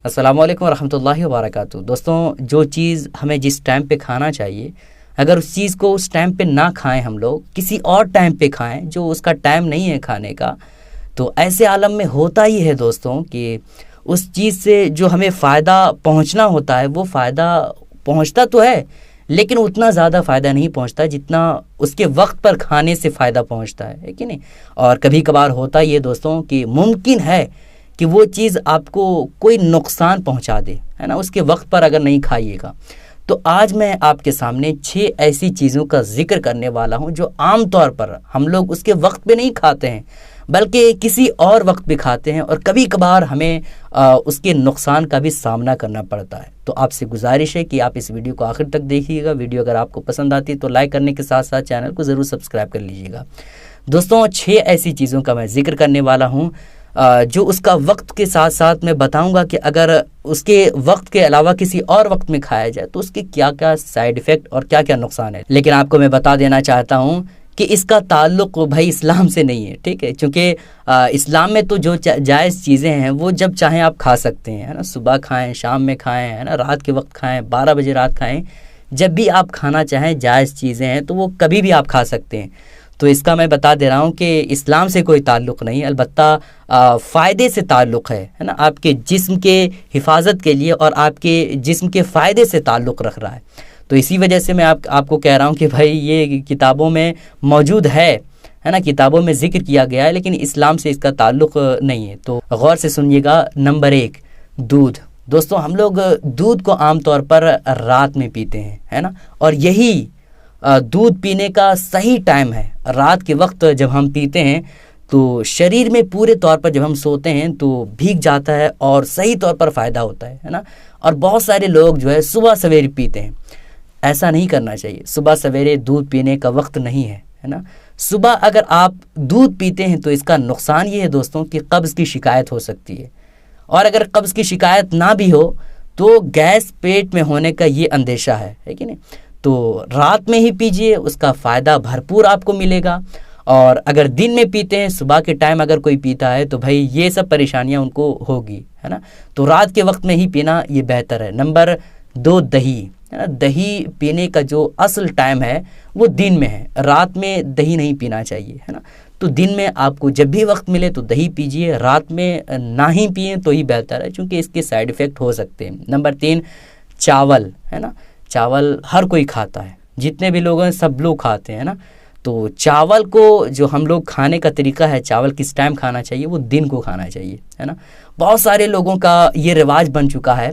السلام علیکم ورحمۃ اللہ وبرکاتہ۔ دوستوں، جو چیز ہمیں جس ٹائم پہ کھانا چاہیے، اگر اس چیز کو اس ٹائم پہ نہ کھائیں، ہم لوگ کسی اور ٹائم پہ کھائیں جو اس کا ٹائم نہیں ہے کھانے کا، تو ایسے عالم میں ہوتا ہی ہے دوستوں کہ اس چیز سے جو ہمیں فائدہ پہنچنا ہوتا ہے وہ فائدہ پہنچتا تو ہے، لیکن اتنا زیادہ فائدہ نہیں پہنچتا جتنا اس کے وقت پر کھانے سے فائدہ پہنچتا ہے کہ نہیں۔ اور کبھی کبھار ہوتا یہ دوستوں کہ ممکن ہے کہ وہ چیز آپ کو کوئی نقصان پہنچا دے، ہے نا، اس کے وقت پر اگر نہیں کھائیے گا۔ تو آج میں آپ کے سامنے 6 ایسی چیزوں کا ذکر کرنے والا ہوں جو عام طور پر ہم لوگ اس کے وقت پہ نہیں کھاتے ہیں، بلکہ کسی اور وقت پہ کھاتے ہیں، اور کبھی کبھار ہمیں اس کے نقصان کا بھی سامنا کرنا پڑتا ہے۔ تو آپ سے گزارش ہے کہ آپ اس ویڈیو کو آخر تک دیکھیے گا۔ ویڈیو اگر آپ کو پسند آتی ہے تو لائک کرنے کے ساتھ ساتھ چینل کو ضرور سبسکرائب کر لیجیے گا۔ دوستوں، 6 ایسی چیزوں کا میں ذکر کرنے والا ہوں جو اس کا وقت کے ساتھ ساتھ میں بتاؤں گا کہ اگر اس کے وقت کے علاوہ کسی اور وقت میں کھایا جائے تو اس کے کیا کیا سائیڈ ایفیکٹ اور کیا کیا نقصان ہے۔ لیکن آپ کو میں بتا دینا چاہتا ہوں کہ اس کا تعلق بھائی اسلام سے نہیں ہے، ٹھیک ہے، چونکہ اسلام میں تو جو جائز چیزیں ہیں وہ جب چاہیں آپ کھا سکتے ہیں، ہے نا، صبح کھائیں، شام میں کھائیں، ہے نا، رات کے وقت کھائیں، 12 بجے رات کھائیں، جب بھی آپ کھانا چاہیں جائز چیزیں ہیں تو وہ کبھی بھی آپ کھا سکتے ہیں۔ تو اس کا میں بتا دے رہا ہوں کہ اسلام سے کوئی تعلق نہیں، البتہ فائدے سے تعلق ہے نا، آپ کے جسم کے حفاظت کے لیے اور آپ کے جسم کے فائدے سے تعلق رکھ رہا ہے۔ تو اسی وجہ سے میں آپ کو کہہ رہا ہوں کہ بھائی یہ کتابوں میں موجود ہے نا، کتابوں میں ذکر کیا گیا ہے، لیکن اسلام سے اس کا تعلق نہیں ہے۔ تو غور سے سنیے گا۔ نمبر 1، دودھ۔ دوستوں، ہم لوگ دودھ کو عام طور پر رات میں پیتے ہیں، ہے نا، اور یہی دودھ پینے کا صحیح ٹائم ہے۔ رات کے وقت جب ہم پیتے ہیں تو شریر میں پورے طور پر جب ہم سوتے ہیں تو بھیگ جاتا ہے اور صحیح طور پر فائدہ ہوتا ہے نا۔ اور بہت سارے لوگ جو ہے صبح سویرے پیتے ہیں، ایسا نہیں کرنا چاہیے۔ صبح سویرے دودھ پینے کا وقت نہیں ہے نا۔ صبح اگر آپ دودھ پیتے ہیں تو اس کا نقصان یہ ہے دوستوں کہ قبض کی شکایت ہو سکتی ہے، اور اگر قبض کی شکایت نہ بھی ہو تو گیس پیٹ میں ہونے کا یہ اندیشہ ہے کہ نہیں۔ تو رات میں ہی پیجئے، اس کا فائدہ بھرپور آپ کو ملے گا۔ اور اگر دن میں پیتے ہیں، صبح کے ٹائم اگر کوئی پیتا ہے تو بھائی یہ سب پریشانیاں ان کو ہوگی، ہے نا۔ تو رات کے وقت میں ہی پینا یہ بہتر ہے۔ نمبر 2، دہی، ہے نا۔ دہی پینے کا جو اصل ٹائم ہے وہ دن میں ہے، رات میں دہی نہیں پینا چاہیے، ہے نا۔ تو دن میں آپ کو جب بھی وقت ملے تو دہی پیجئے، رات میں نہ ہی پئیں تو ہی بہتر ہے، چونکہ اس کے سائیڈ ایفیکٹ ہو سکتے ہیں۔ نمبر 3، چاول، ہے نا۔ چاول ہر کوئی کھاتا ہے، جتنے بھی لوگ ہیں سب لوگ کھاتے ہیں نا۔ تو چاول کو جو ہم لوگ کھانے کا طریقہ ہے، چاول کس ٹائم کھانا چاہیے، وہ دن کو کھانا چاہیے، ہے نا۔ بہت سارے لوگوں کا یہ رواج بن چکا ہے،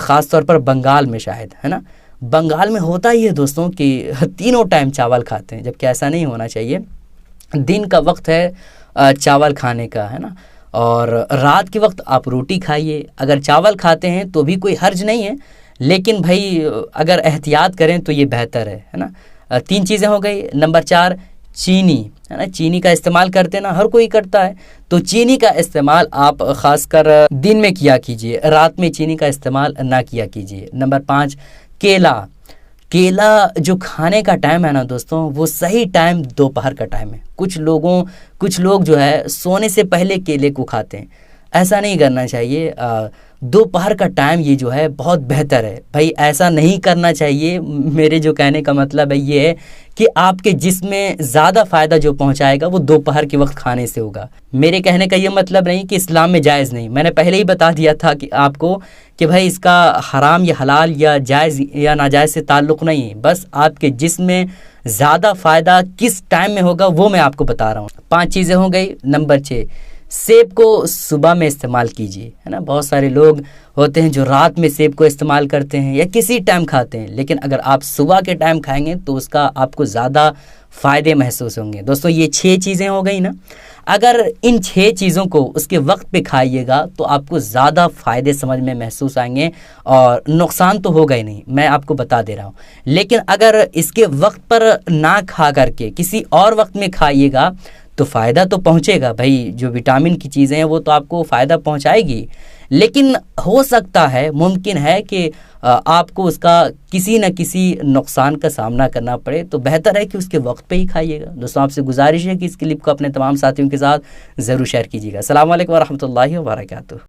خاص طور پر بنگال میں شاید، ہے نا۔ بنگال میں ہوتا ہی ہے دوستوں کہ تینوں ٹائم چاول کھاتے ہیں، جبکہ ایسا نہیں ہونا چاہیے۔ دن کا وقت ہے چاول کھانے کا، ہے نا، اور رات کے وقت آپ روٹی کھائیے۔ اگر چاول کھاتے ہیں تو بھی کوئی حرج نہیں ہے، لیکن بھائی اگر احتیاط کریں تو یہ بہتر ہے نا۔ 3 چیزیں ہو گئی۔ نمبر 4، چینی، ہے نا۔ چینی کا استعمال کرتے نا، ہر کوئی کرتا ہے، تو چینی کا استعمال آپ خاص کر دن میں کیا کیجئے، رات میں چینی کا استعمال نہ کیا کیجئے۔ نمبر 5، کیلا۔ کیلا جو کھانے کا ٹائم ہے نا دوستوں، وہ صحیح ٹائم دوپہر کا ٹائم ہے۔ کچھ لوگ جو ہے سونے سے پہلے کیلے کو کھاتے ہیں، ایسا نہیں کرنا چاہیے۔ دوپہر کا ٹائم یہ جو ہے بہت بہتر ہے، بھائی ایسا نہیں کرنا چاہیے۔ میرے جو کہنے کا مطلب ہے یہ ہے کہ آپ کے جسم میں زیادہ فائدہ جو پہنچائے گا وہ دوپہر کے وقت کھانے سے ہوگا۔ میرے کہنے کا یہ مطلب نہیں کہ اسلام میں جائز نہیں، میں نے پہلے ہی بتا دیا تھا کہ آپ کو کہ بھائی اس کا حرام یا حلال یا جائز یا ناجائز سے تعلق نہیں ہے، بس آپ کے جسم میں زیادہ فائدہ کس ٹائم میں ہوگا وہ میں آپ کو بتا رہا ہوں۔ 5 چیزیں ہو گئی۔ نمبر 6، سیب کو صبح میں استعمال کیجیے، ہے نا۔ بہت سارے لوگ ہوتے ہیں جو رات میں سیب کو استعمال کرتے ہیں یا کسی ٹائم کھاتے ہیں، لیکن اگر آپ صبح کے ٹائم کھائیں گے تو اس کا آپ کو زیادہ فائدے محسوس ہوں گے۔ دوستوں، یہ 6 چیزیں ہو گئی نا۔ اگر ان 6 چیزوں کو اس کے وقت پہ کھائیے گا تو آپ کو زیادہ فائدے سمجھ میں محسوس آئیں گے، اور نقصان تو ہوگا ہی نہیں، میں آپ کو بتا دے رہا ہوں۔ لیکن اگر اس کے وقت پر نہ کھا کر کے کسی اور وقت میں کھائیے گا تو فائدہ تو پہنچے گا، بھائی جو وٹامن کی چیزیں ہیں وہ تو آپ کو فائدہ پہنچائے گی، لیکن ہو سکتا ہے، ممکن ہے کہ آپ کو اس کا کسی نہ کسی نقصان کا سامنا کرنا پڑے، تو بہتر ہے کہ اس کے وقت پہ ہی کھائیے گا۔ دوستوں، آپ سے گزارش ہے کہ اس کلپ کو اپنے تمام ساتھیوں کے ساتھ ضرور شیئر کیجیے گا۔ السلام علیکم ورحمۃ اللہ وبرکاتہ۔